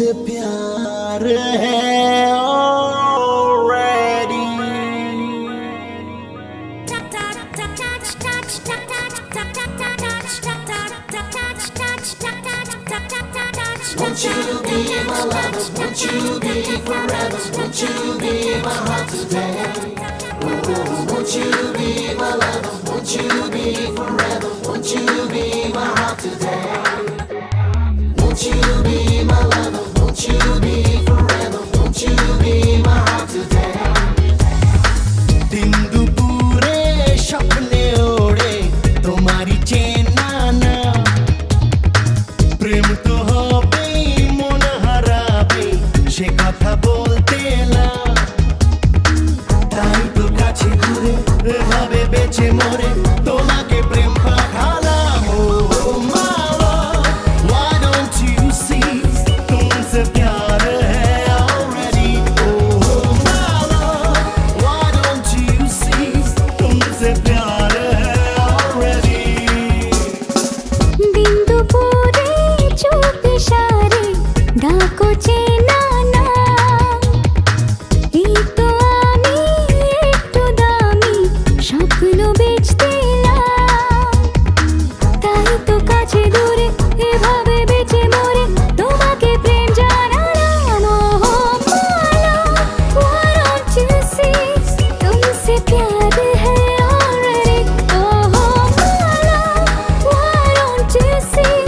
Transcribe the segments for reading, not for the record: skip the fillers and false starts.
तुमसे प्यार है already। Won't you be my lover? Won't you be forever? Won't you be my heart today? Won't you be my lover? Won't you be forever? Won't you be my heart today? Won't you be my lover? Won't you be forever? Won't you be my heart today? दिन दुपुरे স্বপ্নে ওড়ে তোমারই চেনা না প্রেম তো হবেই মন হারাবে সে কথা বলতে না তাই তো কাছে ঘুরে এভাবে বেঁচে মরে তোমাকে প্রেম পাঠালাম Oh my love, why don't you see तुमसे प्यार है already Oh my love, why don't you see तुमसे प्यार है already। दिन दुपुरे चुप इशारे डाको চেনা না এই তো আমি একটু দামি স্বপ্ন বেচতে এলাম তাই তো কাছে দূরে এভাবে বেঁচে মরে তোমাকে প্রেম জানালাম Oh my love, why don't you see तुमसे प्यार है already Oh my love, why don't you see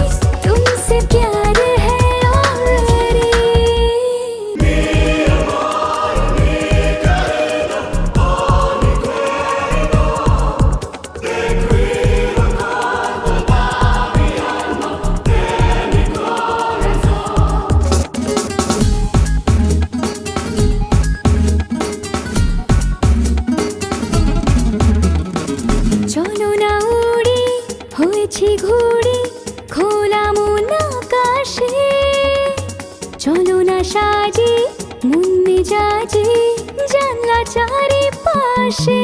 तुमसे प्यार है already। চলো না উড়ি হয়েছি ঘুড়ি খোলা মন আকাশে চলো না সাজি মন মেজাজি জানলা চারিপাশে